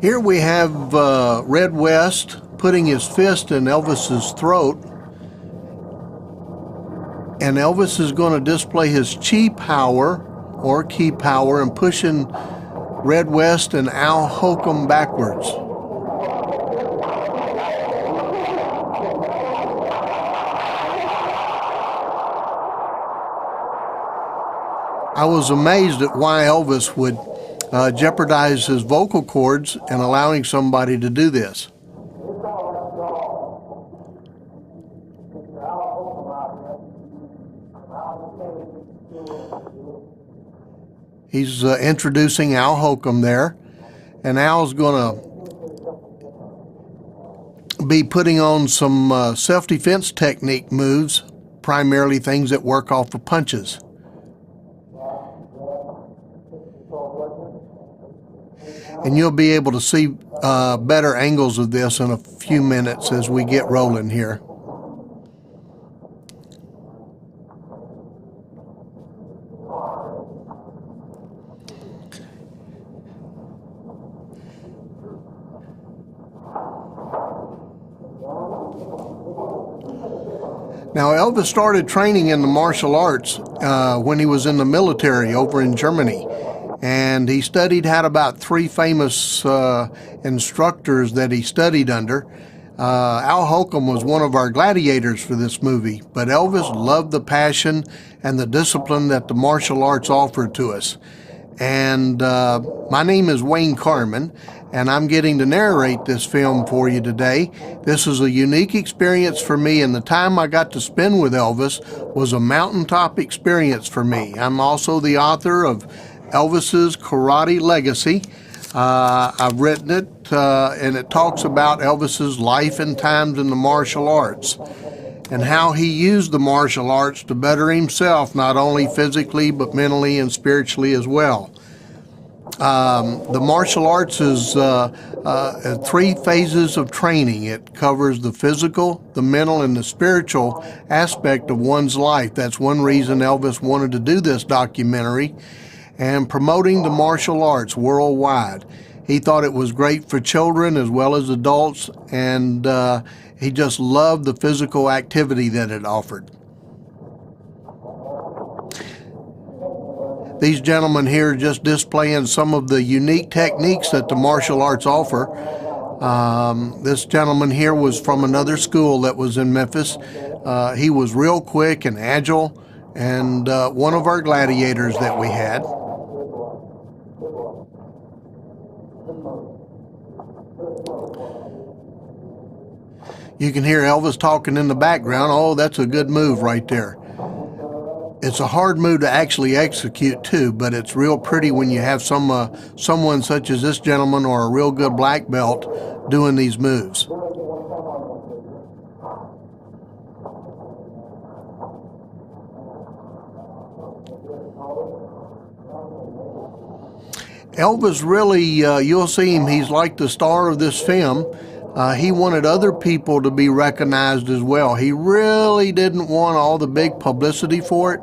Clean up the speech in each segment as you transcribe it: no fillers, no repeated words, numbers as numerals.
Here we have Red West putting his fist in Elvis's throat, and Elvis is going to display his chi power or key power and pushing Red West and Al Holcomb backwards. I was amazed at why Elvis would jeopardize his vocal cords and allowing somebody to do this. He's introducing Al Holcomb there, and Al's going to be putting on some self-defense technique moves, primarily things that work off of punches. And you'll be able to see better angles of this in a few minutes as we get rolling here. Now, Elvis started training in the martial arts when he was in the military over in Germany. And he studied, had about 3 famous instructors that he studied under. Al Holcomb was one of our gladiators for this movie, but Elvis loved the passion and the discipline that the martial arts offered to us. And my name is Wayne Carman, and I'm getting to narrate this film for you today. This is a unique experience for me, and the time I got to spend with Elvis was a mountaintop experience for me. I'm also the author of Elvis's Karate Legacy. I've written it, and it talks about Elvis's life and times in the martial arts and how he used the martial arts to better himself, not only physically but mentally and spiritually as well. The martial arts is 3 phases of training. It covers the physical, the mental, and the spiritual aspect of one's life. That's one reason Elvis wanted to do this documentary, and promoting the martial arts worldwide. He thought it was great for children as well as adults, and he just loved the physical activity that it offered. These gentlemen here just displaying some of the unique techniques that the martial arts offer. This gentleman here was from another school that was in Memphis. He was real quick and agile, and one of our gladiators that we had. You can hear Elvis talking in the background. Oh, that's a good move right there. It's a hard move to actually execute too, but it's real pretty when you have someone such as this gentleman or a real good black belt doing these moves. Elvis really, you'll see him, he's like the star of this film. He wanted other people to be recognized as well. He really didn't want all the big publicity for it.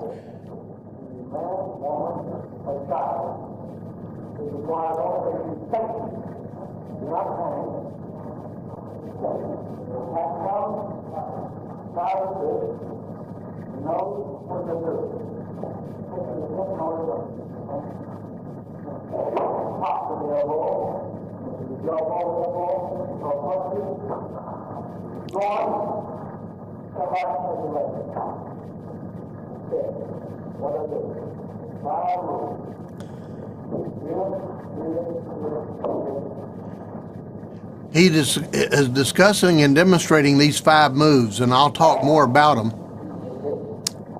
He is discussing and demonstrating these 5 moves, and I'll talk more about them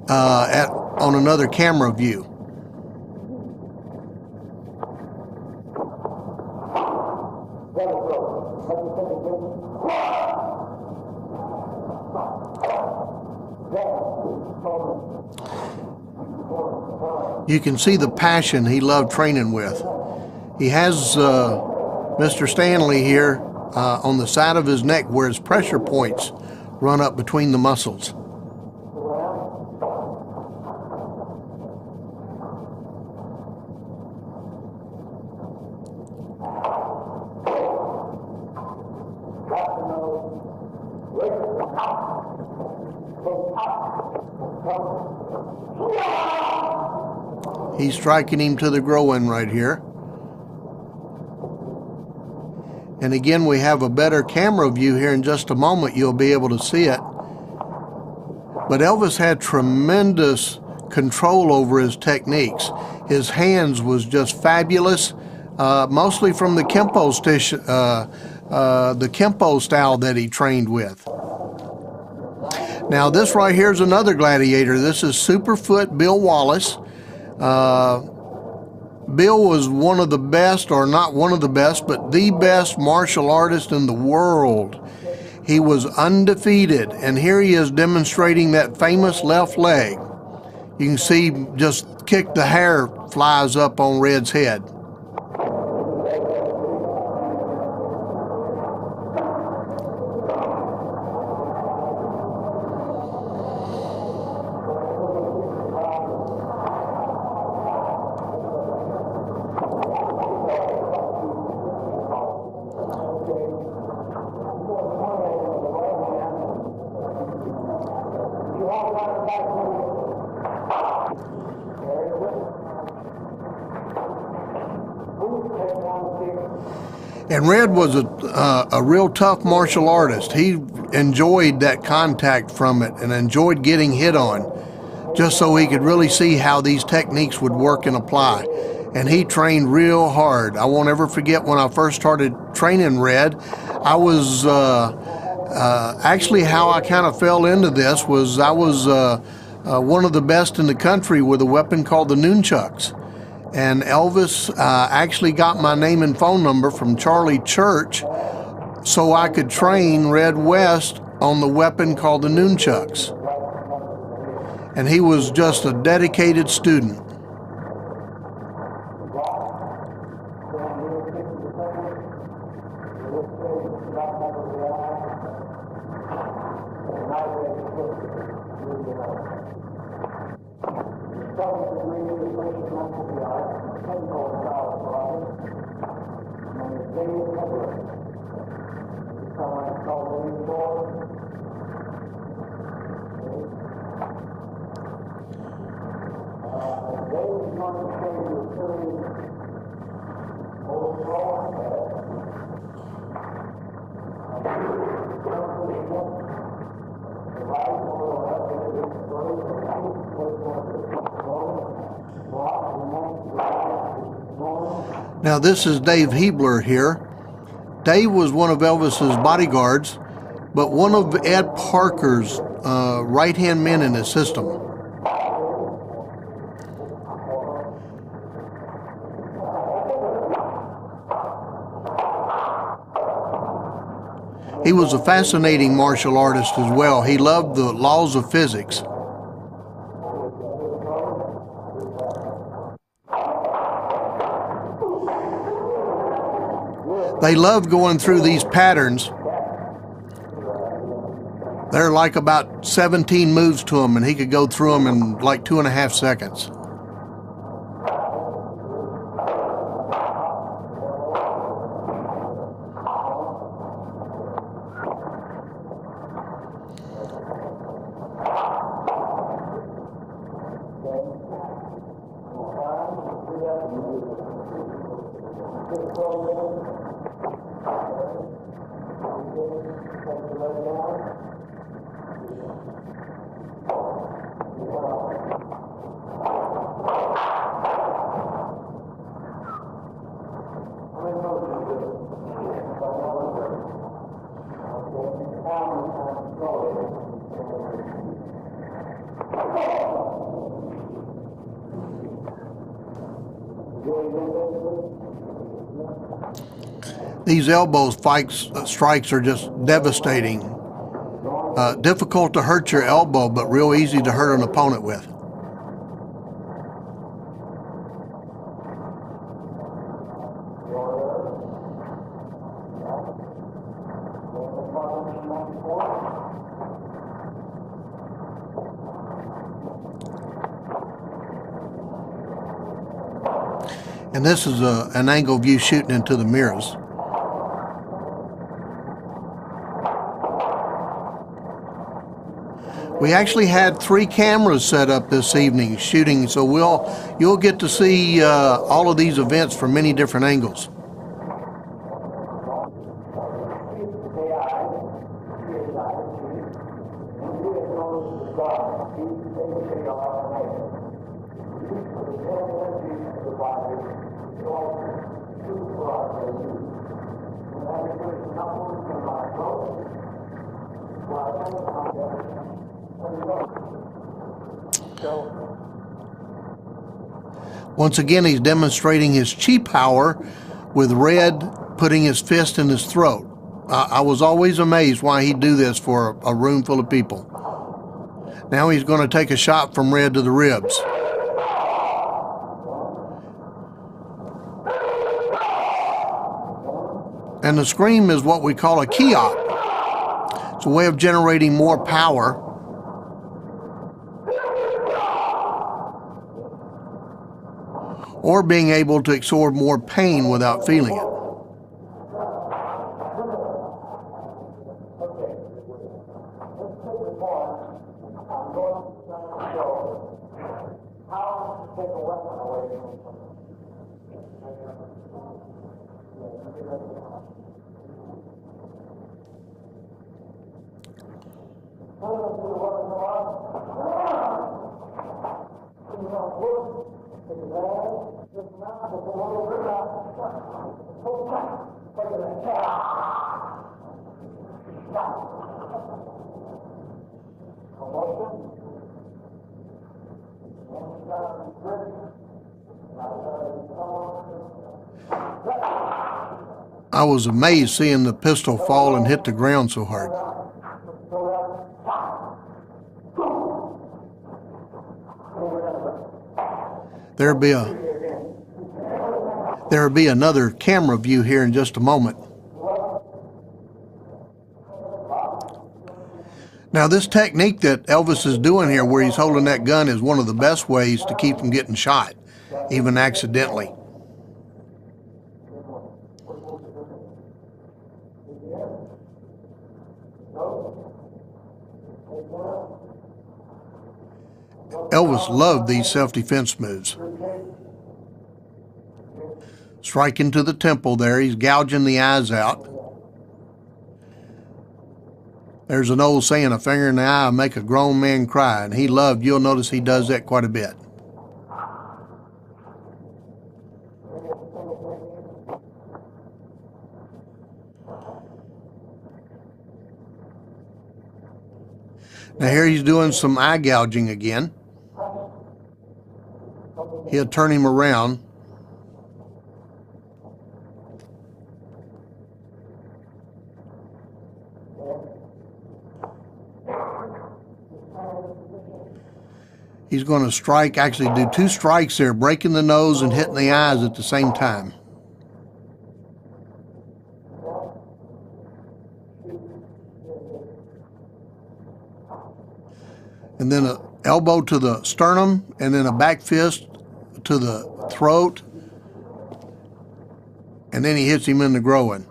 on another camera view. You can see the passion he loved training with. He has Mr. Stanley here on the side of his neck where his pressure points run up between the muscles. He's striking him to the groin right here. And again, we have a better camera view here. In just a moment, you'll be able to see it. But Elvis had tremendous control over his techniques. His hands was just fabulous, mostly from the Kempo style that he trained with. Now this right here is another gladiator. This is Superfoot Bill Wallace. Bill was one of the best, or not one of the best, but the best martial artist in the world. He was undefeated, and here he is demonstrating that famous left leg. You can see just kick the hair flies up on Red's head. And Red was a real tough martial artist. He enjoyed that contact from it and enjoyed getting hit on, just so he could really see how these techniques would work and apply. And he trained real hard. I won't ever forget when I first started training Red. I was actually, how I kind of fell into this was I was one of the best in the country with a weapon called the nunchucks. And Elvis actually got my name and phone number from Charlie Church so I could train Red West on the weapon called the nunchucks. And he was just a dedicated student. Now this is Dave Hebler here. Dave was one of Elvis's bodyguards, but one of Ed Parker's right-hand men in his system. He was a fascinating martial artist as well. He loved the laws of physics. They love going through these patterns. They're like about 17 moves to him, and he could go through them in like 2.5 seconds. These elbow strikes are just devastating. Difficult to hurt your elbow, but real easy to hurt an opponent with. And this is an angle view shooting into the mirrors. We actually had 3 cameras set up this evening shooting, so you'll get to see all of these events from many different angles. Once again, he's demonstrating his chi power with Red putting his fist in his throat. I was always amazed why he'd do this for a room full of people. Now he's going to take a shot from Red to the ribs. And the scream is what we call a ki-op. It's a way of generating more power. Or being able to absorb more pain without feeling it. I was amazed seeing the pistol fall and hit the ground so hard. There'll be another camera view here in just a moment. Now, this technique that Elvis is doing here, where he's holding that gun, is one of the best ways to keep from getting shot, even accidentally. Elvis loved these self-defense moves. Striking to the temple there, he's gouging the eyes out. There's an old saying, a finger in the eye will make a grown man cry, and you'll notice he does that quite a bit. Now here he's doing some eye gouging again. He'll turn him around. He's going to strike, actually do 2 strikes there, breaking the nose and hitting the eyes at the same time. And then an elbow to the sternum, and then a back fist to the throat, and then he hits him in the groin.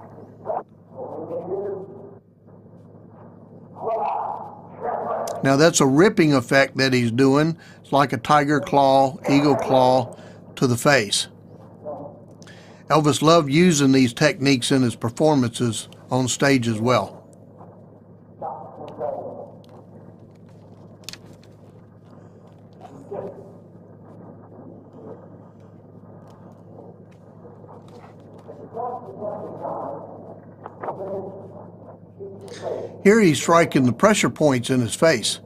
Now that's a ripping effect that he's doing. It's like a tiger claw, eagle claw to the face. Elvis loved using these techniques in his performances on stage as well. Here he's striking the pressure points in his face.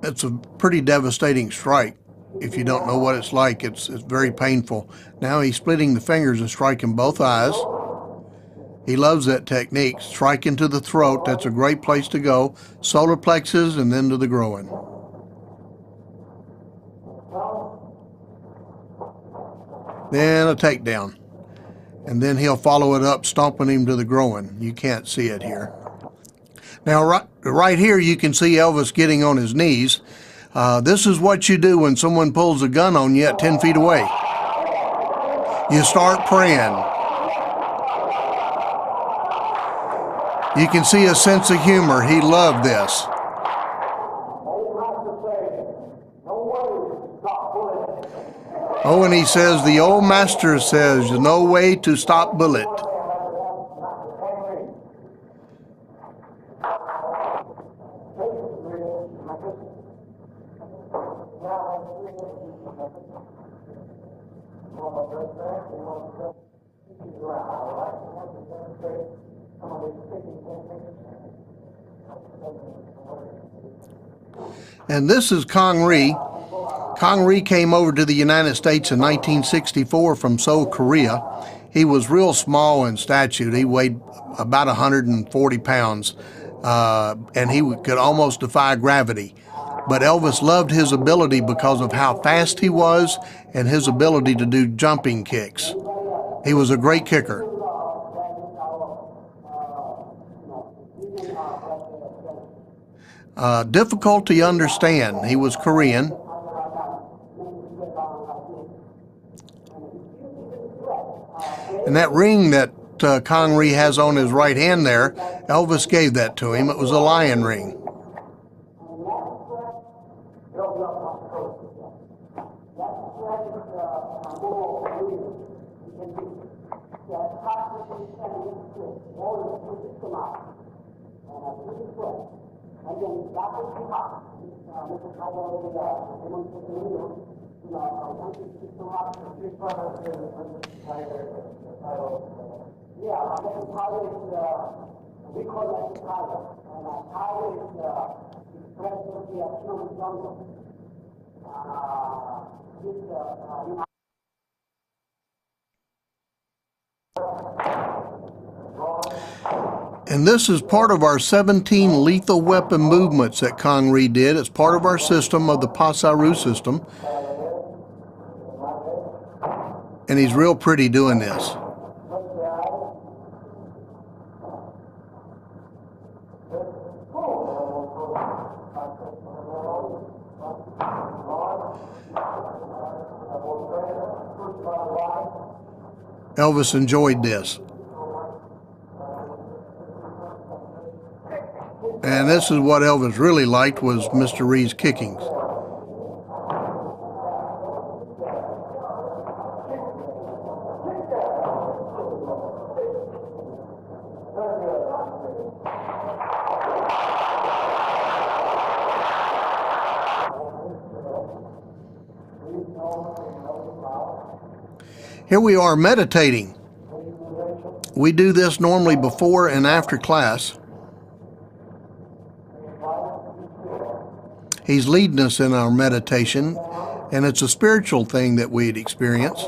It's a pretty devastating strike. If you don't know what it's like, it's very painful. Now he's splitting the fingers and striking both eyes. He loves that technique. Striking to the throat, that's a great place to go. Solar plexus and then to the groin. Then a takedown. And then he'll follow it up, stomping him to the groin. You can't see it here. Now, right here, you can see Elvis getting on his knees. This is what you do when someone pulls a gun on you at 10 feet away. You start praying. You can see a sense of humor. He loved this. Oh, and he says, the old master says, no way to stop bullet. And this is Kong Rhee. Kong Rhee came over to the United States in 1964 from Seoul, Korea. He was real small in stature. He weighed about 140 pounds, and he could almost defy gravity. But Elvis loved his ability because of how fast he was and his ability to do jumping kicks. He was a great kicker. Difficult to understand. He was Korean. And that ring that Kong Rhee has on his right hand there, Elvis gave that to him. It was a lion ring. And this is part of our 17 lethal weapon movements that Kong Rhee did. It's part of our system, of the Pasaru system. And he's real pretty doing this. Elvis enjoyed this. And this is what Elvis really liked, was Mr. Rhee's kickings. Here we are meditating. We do this normally before and after class. He's leading us in our meditation, and it's a spiritual thing that we'd experience.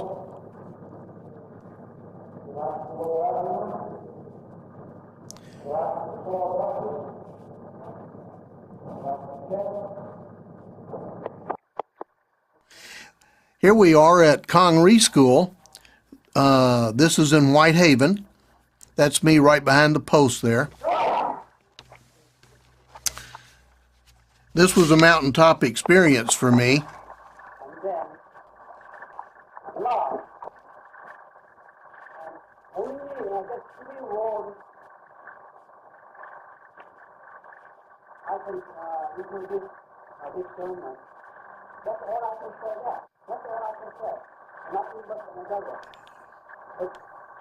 Here we are at Kong Rhee School. This is in Whitehaven. That's me right behind the post there. This was a mountaintop experience for me.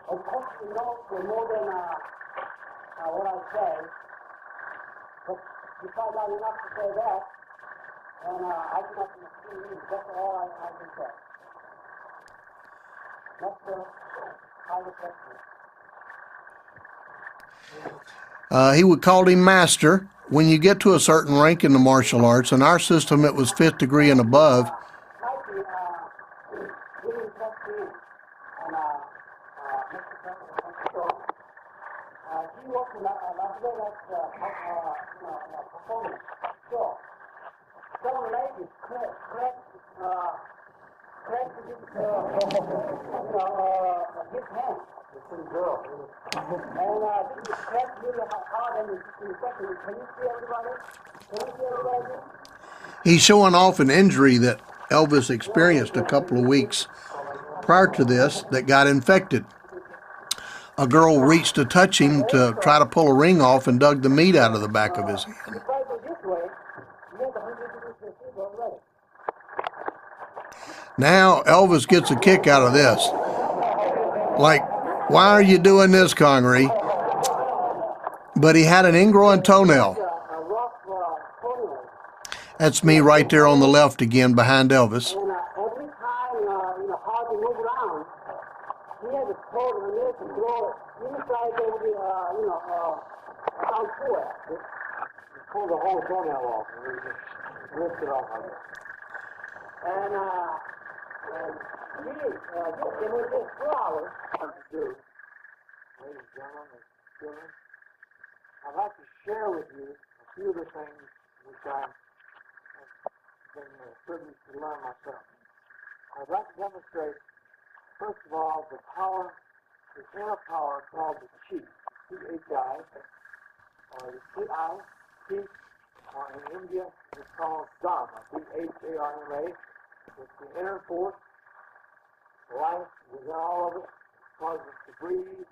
Of course, you know, more than what I say, but if I'm not enough to say that, and I cannot see you, that's all I can say. That's the highest estimate. He would call him master. When you get to a certain rank in the martial arts, in our system it was 5th degree and above. He's showing off an injury that Elvis experienced a couple of weeks prior to this that got infected. A girl reached to touch him to try to pull a ring off and dug the meat out of the back of his hand. If I go this way, you have to introduce your feet already. Now Elvis gets a kick out of this. Like, why are you doing this, Connery? But he had an ingrowing toenail. A rough toenail. That's me right there on the left again behind Elvis. And every time, how to move around, he had to pull the nail to throw it inside over the, down through it. Pull the whole toenail off and we just lift it off like that. And there was this flower. What to do, ladies and gentlemen and children, I'd like to share with you a few of the things which I've been privileged to learn myself. I'd like to demonstrate, first of all, the power, the inner power called the chi, C-H-I, or the T-I, or in India it's called Dharma, D-H-A-R-M-A. It's the inner force, life within all of us, causes us to breathe.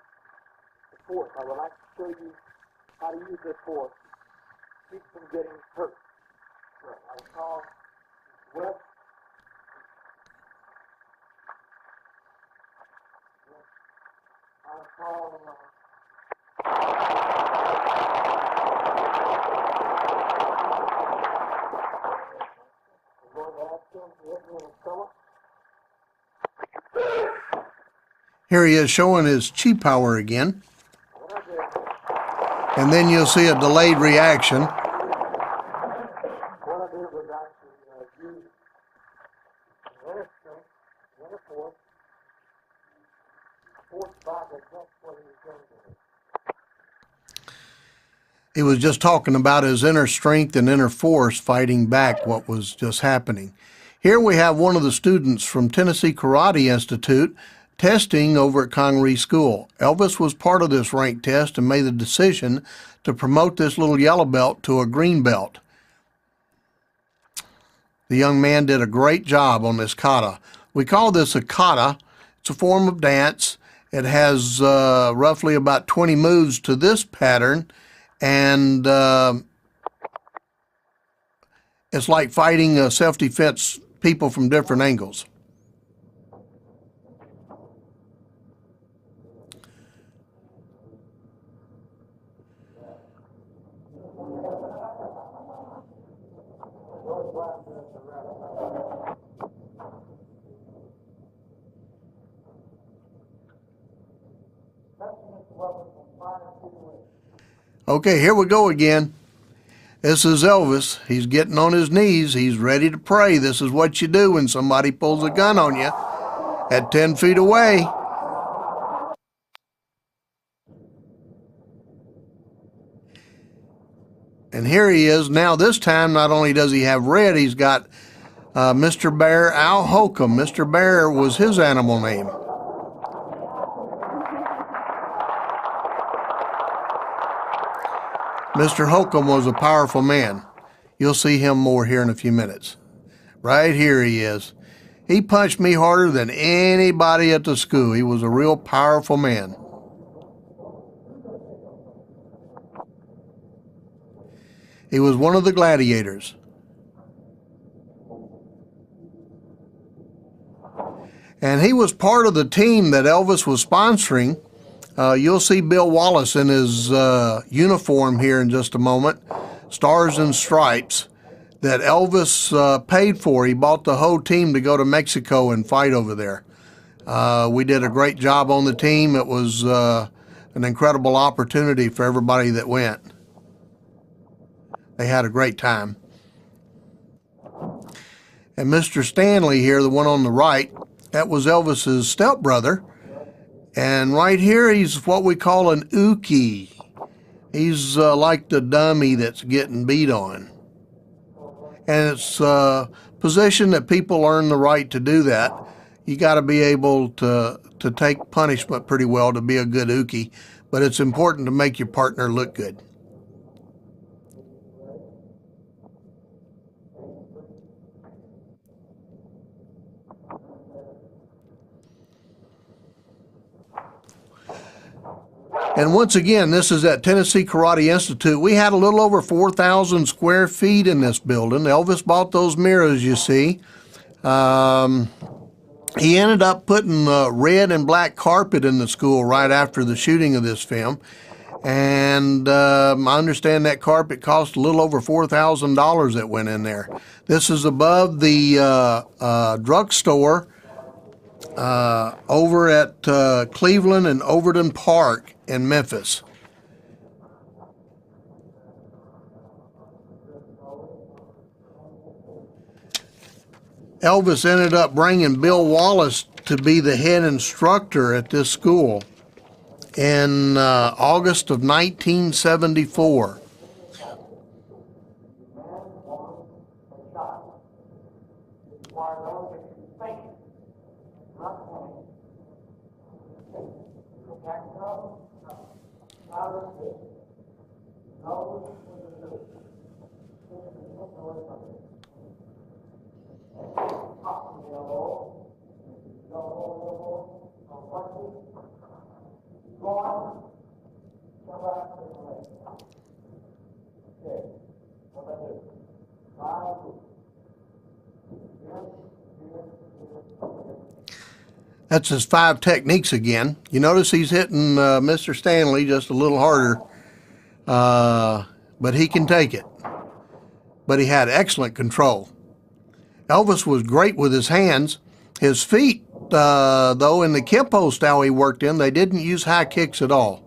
The force, I would like to show you how to use this force to keep from getting hurt. So I would call breath. I would call Here he is showing his chi power again. And then you'll see a delayed reaction. what I did was actually use the inner strength, the inner force back against what he was going to do. He was just talking about his inner strength and inner force fighting back what was just happening. Here we have one of the students from Tennessee Karate Institute testing over at Connery School. Elvis was part of this rank test and made the decision to promote this little yellow belt to a green belt. The young man did a great job on this kata. We call this a kata. It's a form of dance. It has roughly about 20 moves to this pattern, and it's like fighting self-defense people from different angles. Okay, here we go again. This is Elvis. He's getting on his knees. He's ready to pray. This is what you do when somebody pulls a gun on you at 10 feet away. And here he is. Now this time, not only does he have red, he's got Mr. Bear, Al Holcomb. Mr. Bear was his animal name. Mr. Holcomb was a powerful man. You'll see him more here in a few minutes. Right here he is. He punched me harder than anybody at the school. He was a real powerful man. He was one of the Gladiators. And he was part of the team that Elvis was sponsoring. You'll see Bill Wallace in his uniform here in just a moment, Stars and Stripes, that Elvis paid for. He bought the whole team to go to Mexico and fight over there. We did a great job on the team. It was an incredible opportunity for everybody that went. They had a great time. And Mr. Stanley here, the one on the right, that was Elvis's stepbrother. And right here, he's what we call an uke. He's like the dummy that's getting beat on. And it's a position that people earn the right to do that. You got to be able to take punishment pretty well to be a good uke. But it's important to make your partner look good. And once again, this is at Tennessee Karate Institute. We had a little over 4,000 square feet in this building. Elvis bought those mirrors, you see. He ended up putting red and black carpet in the school right after the shooting of this film. And I understand that carpet cost a little over $4,000 that went in there. This is above the drugstore over at Cleveland and Overton Park in Memphis. Elvis ended up bringing Bill Wallace to be the head instructor at this school in August of 1974. That's his 5 techniques again. You notice he's hitting Mr. Stanley just a little harder, but he can take it. But he had excellent control. Elvis was great with his hands. His feet, though, in the Kempo style he worked in, they didn't use high kicks at all.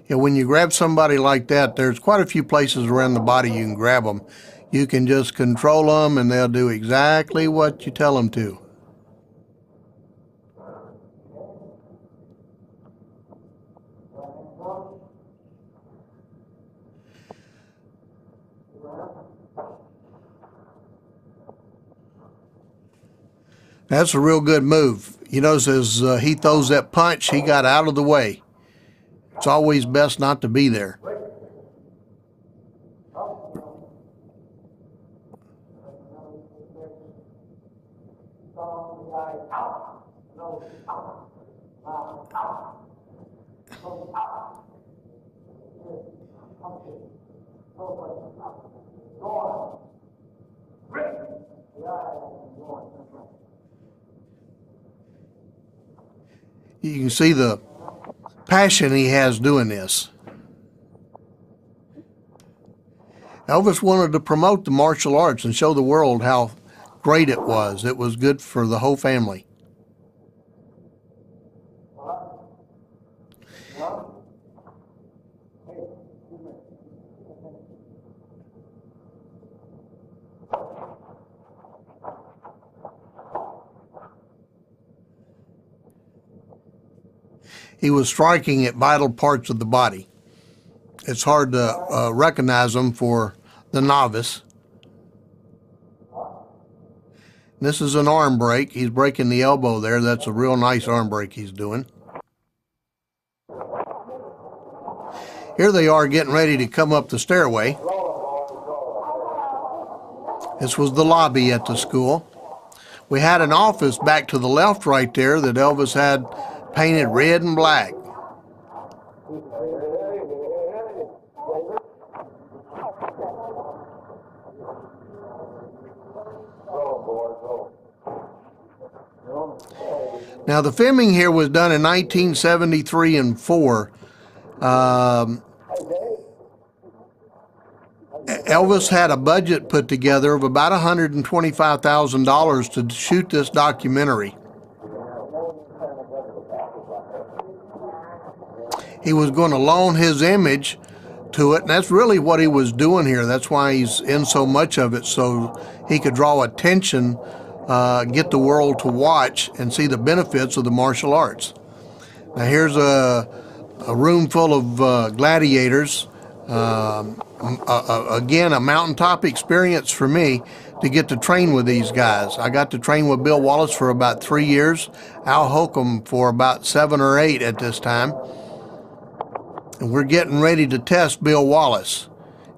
Yeah, when you grab somebody like that, there's quite a few places around the body you can grab them. You can just control them and they'll do exactly what you tell them to. That's a real good move. You notice as he throws that punch, he got out of the way. It's always best not to be there. You can see the passion he has doing this. Elvis wanted to promote the martial arts and show the world how great it was. It was good for the whole family. He was striking at vital parts of the body. It's hard to recognize them for the novice. This is an arm break. He's breaking the elbow there. That's a real nice arm break he's doing. Here they are getting ready to come up the stairway. This was the lobby at the school. We had an office back to the left right there that Elvis had painted red and black. Now the filming here was done in 1973 and 4. Elvis had a budget put together of about $125,000 to shoot this documentary. He was going to loan his image to it, and that's really what he was doing here. That's why he's in so much of it, so he could draw attention, get the world to watch and see the benefits of the martial arts. Now here's a room full of gladiators Again, a mountaintop experience for me to get to train with these guys. I got to train with Bill Wallace for about 3 years, Al Holcomb for about 7 or 8 at this time. And we're getting ready to test Bill Wallace.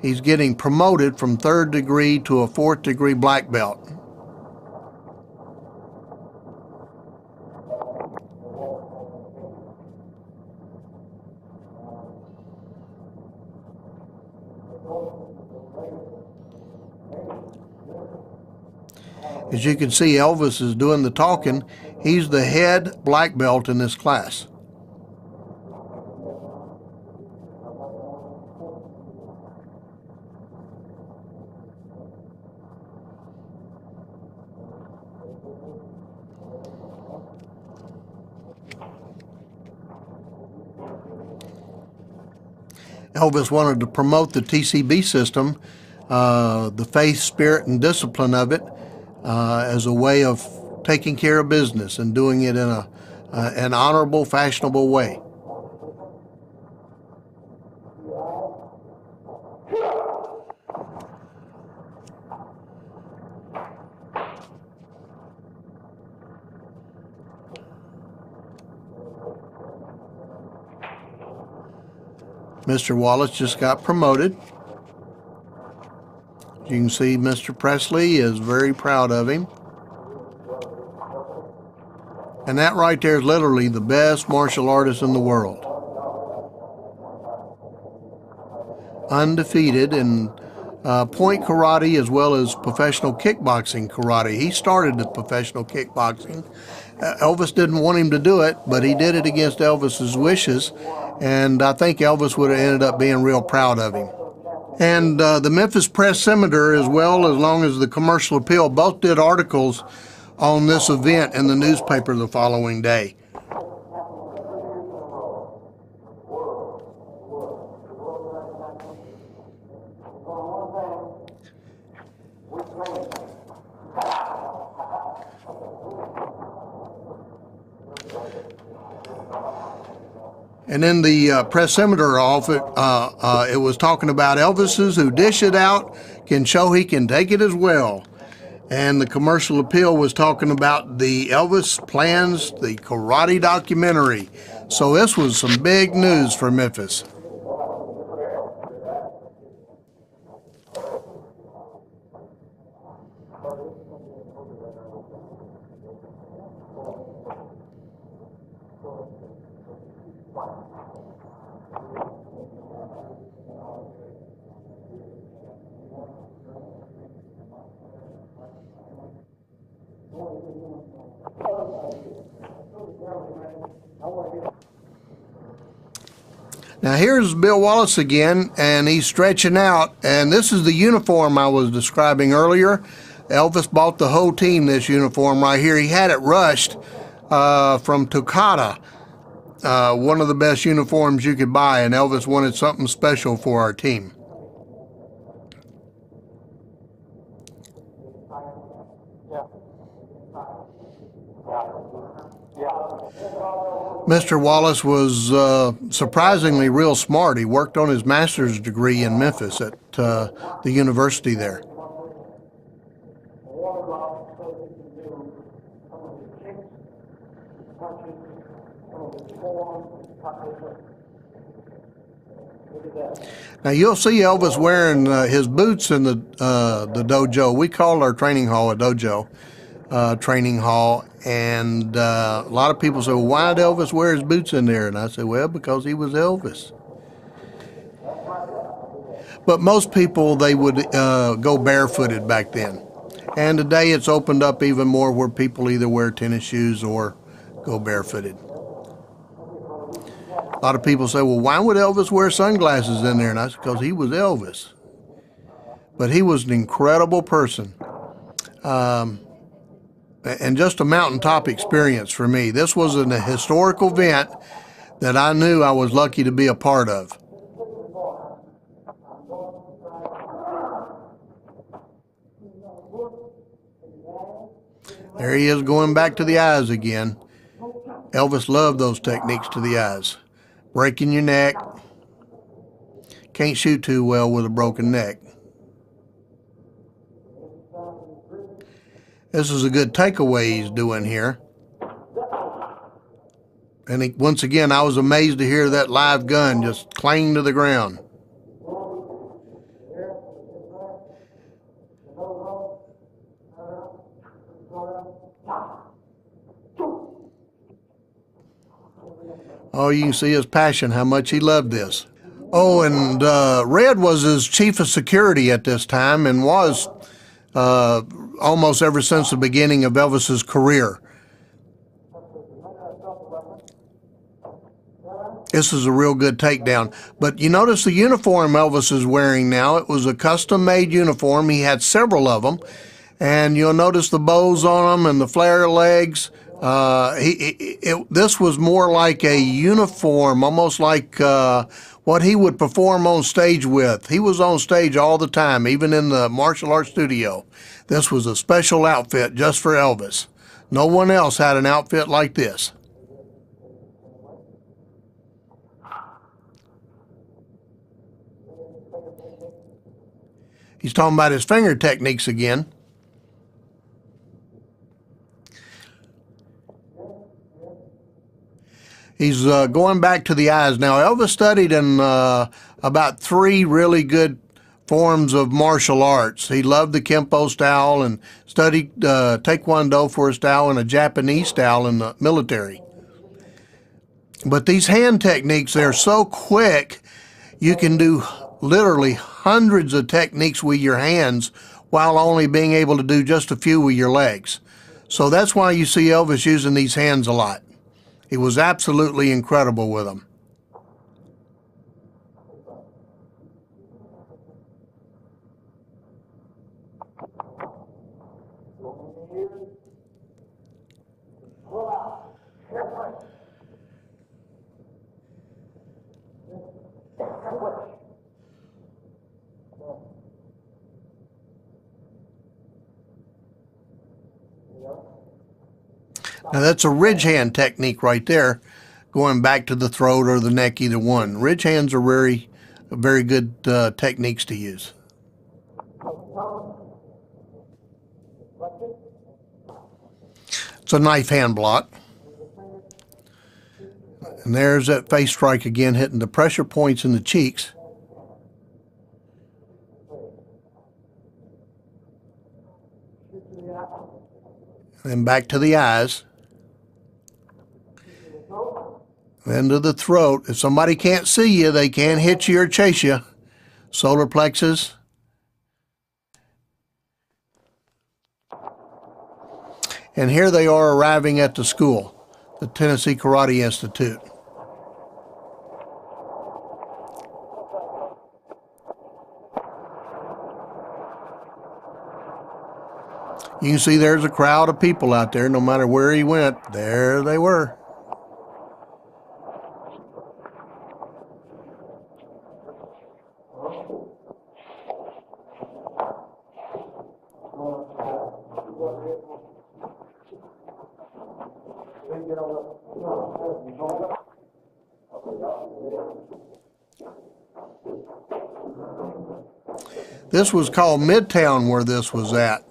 He's getting promoted from 3rd degree to a 4th degree black belt. As you can see, Elvis is doing the talking. He's the head black belt in this class. Elvis wanted to promote the TCB system, the faith, spirit, and discipline of it, as a way of taking care of business and doing it in an honorable, fashionable way. Mr. Wallace just got promoted. You can see Mr. Presley is very proud of him. And that right there is literally the best martial artist in the world. Undefeated in point karate as well as professional kickboxing karate. He started the professional kickboxing. Elvis didn't want him to do it, but he did it against Elvis's wishes. And I think Elvis would have ended up being real proud of him. And the Memphis Press Scimitar, as long as the Commercial Appeal, both did articles on this event in the newspaper the following day. And in the Press Scimitar office, it was talking about Elvis's who dish it out can show he can take it as well. And the Commercial Appeal was talking about the Elvis Plans, the karate documentary. So this was some big news for Memphis. Now here's Bill Wallace again, and he's stretching out, and this is the uniform I was describing earlier. Elvis bought the whole team this uniform right here. He had it rushed from Tokata, one of the best uniforms you could buy, and Elvis wanted something special for our team. Mr. Wallace was surprisingly real smart. He worked on his master's degree in Memphis at the university there. Now you'll see Elvis wearing his boots in the dojo. We call our training hall a dojo. Training hall, and a lot of people say, well, why did Elvis wear his boots in there? And I say, well, because he was Elvis. But most people, they would go barefooted back then. And today it's opened up even more where people either wear tennis shoes or go barefooted. A lot of people say, well, why would Elvis wear sunglasses in there? And I said, because he was Elvis. But he was an incredible person. And just a mountaintop experience for me. This was a historical event that I knew I was lucky to be a part of. There he is going back to the eyes again. Elvis loved those techniques to the eyes. Breaking your neck, can't shoot too well with a broken neck. This is a good takeaway he's doing here. And once again, I was amazed to hear that live gun just clang to the ground. Oh, you can see his passion, how much he loved this. Oh, and Red was his chief of security at this time and was almost ever since the beginning of Elvis's career. This is a real good takedown. But you notice the uniform Elvis is wearing now. It was a custom-made uniform. He had several of them. And you'll notice the bows on them and the flare legs. This was more like a uniform, almost like what he would perform on stage with. He was on stage all the time, even in the martial arts studio. This was a special outfit just for Elvis. No one else had an outfit like this. He's talking about his finger techniques again. He's going back to the eyes. Now, Elvis studied in about 3 really good forms of martial arts. He loved the Kempo style and studied Taekwondo for a style and a Japanese style in the military. But these hand techniques, they're so quick, you can do literally hundreds of techniques with your hands while only being able to do just a few with your legs. So that's why you see Elvis using these hands a lot. He was absolutely incredible with them. Now that's a ridge hand technique right there, going back to the throat or the neck, either one. Ridge hands are very good techniques to use. It's a knife hand block. And there's that face strike again, hitting the pressure points in the cheeks. Then back to the eyes. Then to the throat. If somebody can't see you, they can hit you or chase you. Solar plexus. And here they are arriving at the school, the Tennessee Karate Institute. You can see there's a crowd of people out there. No matter where he went, there they were. This was called Midtown, where this was at.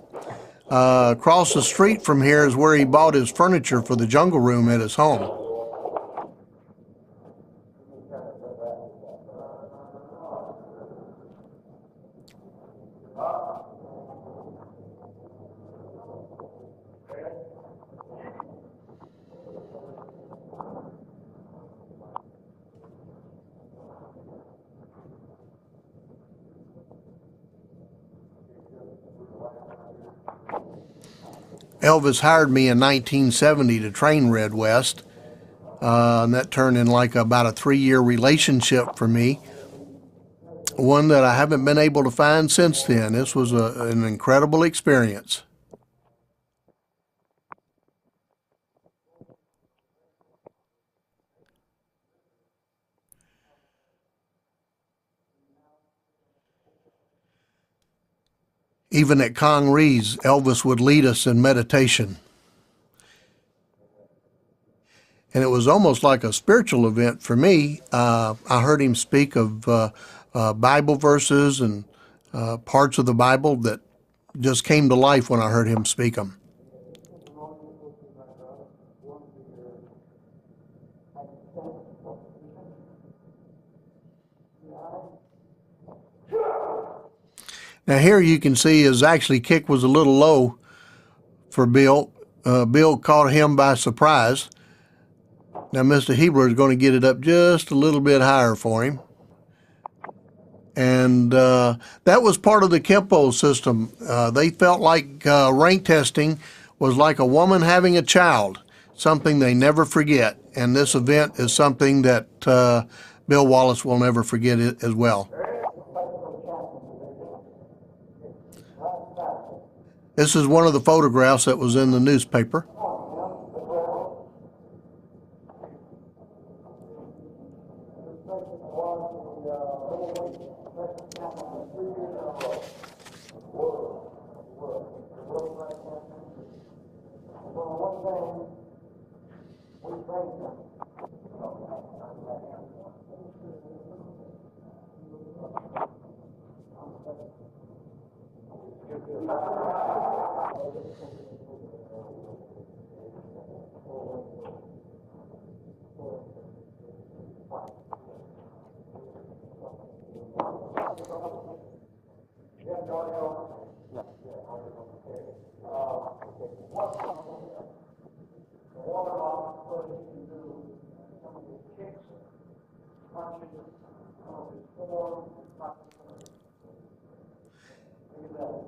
Across the street from here is where he bought his furniture for the jungle room at his home. Elvis hired me in 1970 to train Red West, and that turned in like about a 3-year relationship for me, one that I haven't been able to find since then. This was an incredible experience. Even at Kong Ree's, Elvis would lead us in meditation. And it was almost like a spiritual event for me. I heard him speak of Bible verses and parts of the Bible that just came to life when I heard him speak them. Now here you can see his actually kick was a little low for Bill. Bill caught him by surprise. Now Mr. Hebler is going to get it up just a little bit higher for him. And that was part of the Kempo system. They felt like rank testing was like a woman having a child, something they never forget. And this event is something that Bill Wallace will never forget it as well. This is one of the photographs that was in the newspaper.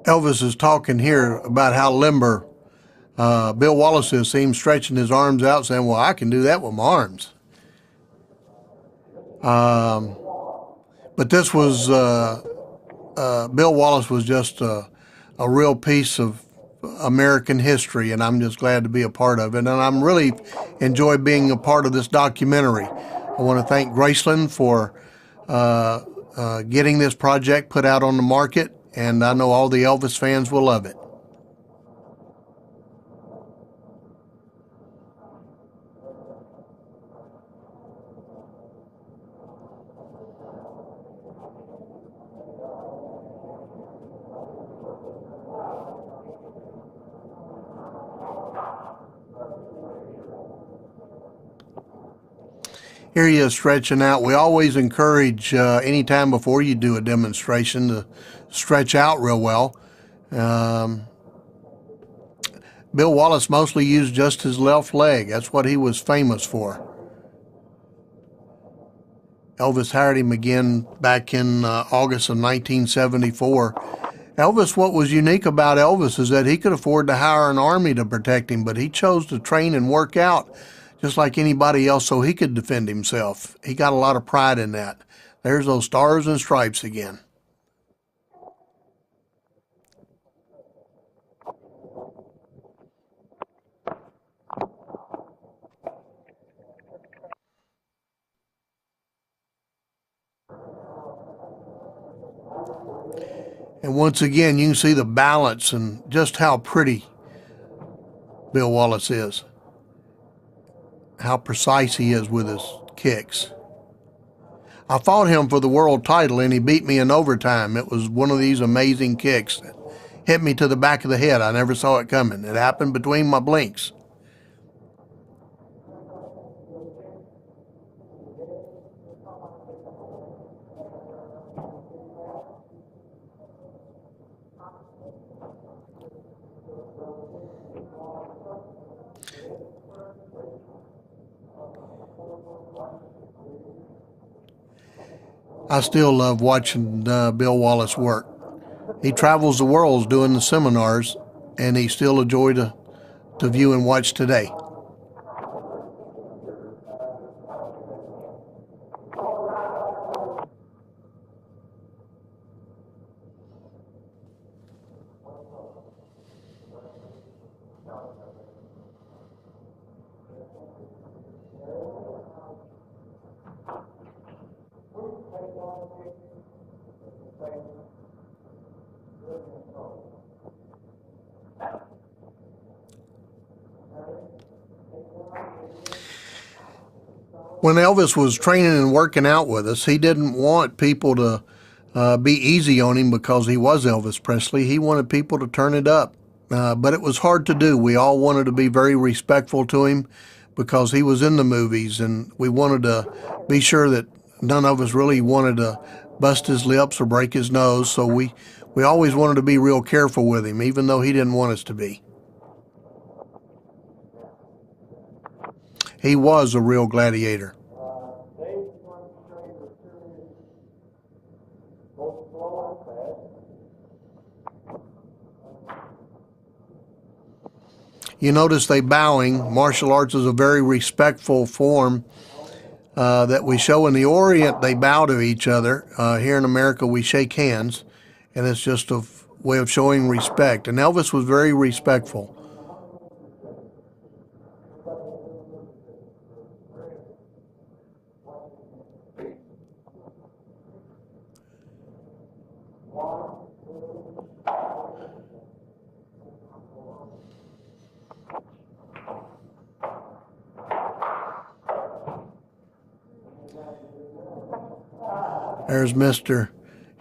Elvis is talking here about how limber Bill Wallace is. See him stretching his arms out, saying, well, I can do that with my arms. But this was, Bill Wallace was just a real piece of American history, and I'm just glad to be a part of it. And I'm really enjoy being a part of this documentary. I want to thank Graceland for getting this project put out on the market, and I know all the Elvis fans will love it. Here he is stretching out. We always encourage anytime before you do a demonstration to stretch out real well. Bill Wallace mostly used just his left leg. That's what he was famous for. Elvis hired him again back in August of 1974. Elvis, what was unique about Elvis is that he could afford to hire an army to protect him, but he chose to train and work out just like anybody else so he could defend himself. He got a lot of pride in that. There's those stars and stripes again. And once again, you can see the balance and just how pretty Bill Wallace is. How precise he is with his kicks. I fought him for the world title and he beat me in overtime. It was one of these amazing kicks that hit me to the back of the head. I never saw it coming. It happened between my blinks. I still love watching Bill Wallace work. He travels the world doing the seminars, and he's still a joy to view and watch today. When Elvis was training and working out with us, he didn't want people to be easy on him because he was Elvis Presley. He wanted people to turn it up, but it was hard to do. We all wanted to be very respectful to him because he was in the movies, and we wanted to be sure that none of us really wanted to bust his lips or break his nose, so we always wanted to be real careful with him, even though he didn't want us to be. He was a real gladiator. You notice they bowing. Martial arts is a very respectful form that we show. In the Orient, they bow to each other. Here in America, we shake hands, and it's just a way of showing respect. And Elvis was very respectful. There's Mr.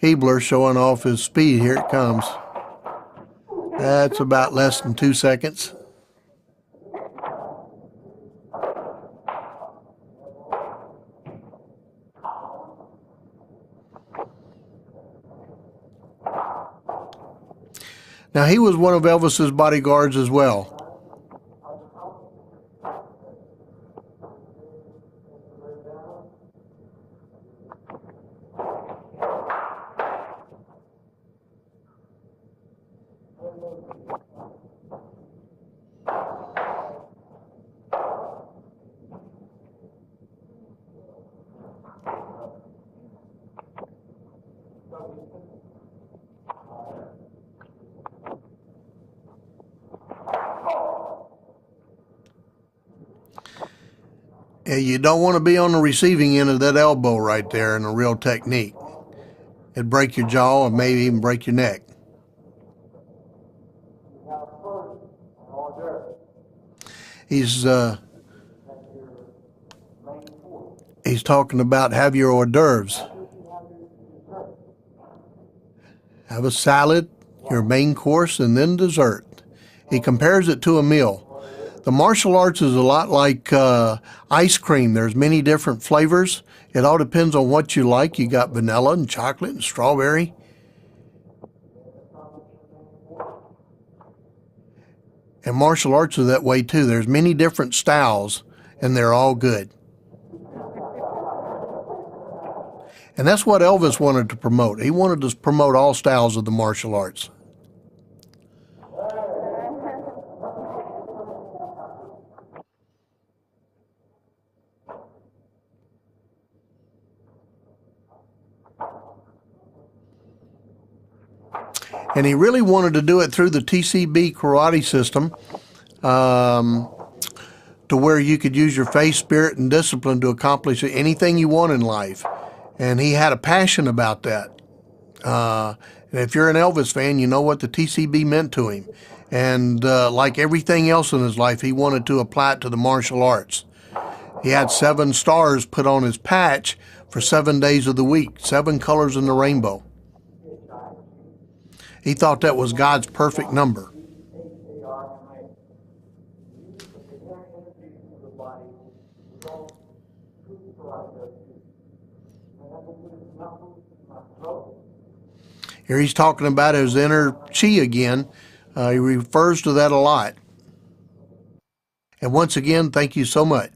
Hebler showing off his speed. Here it comes. That's about less than 2 seconds. Now, he was one of Elvis's bodyguards as well. Yeah, you don't want to be on the receiving end of that elbow right there in a real technique. It'd break your jaw and maybe even break your neck. He's talking about have your hors d'oeuvres. Have a salad, your main course, and then dessert. He compares it to a meal. The martial arts is a lot like ice cream. There's many different flavors. It all depends on what you like. You got vanilla and chocolate and strawberry. And martial arts are that way too. There's many different styles, and they're all good. And that's what Elvis wanted to promote. He wanted to promote all styles of the martial arts. And he really wanted to do it through the TCB karate system to where you could use your faith, spirit, and discipline to accomplish anything you want in life. And he had a passion about that. And if you're an Elvis fan, you know what the TCB meant to him. And like everything else in his life, he wanted to apply it to the martial arts. He had 7 stars put on his patch for 7 days of the week, 7 colors in the rainbow. He thought that was God's perfect number. Here he's talking about his inner chi again. He refers to that a lot. And once again, thank you so much.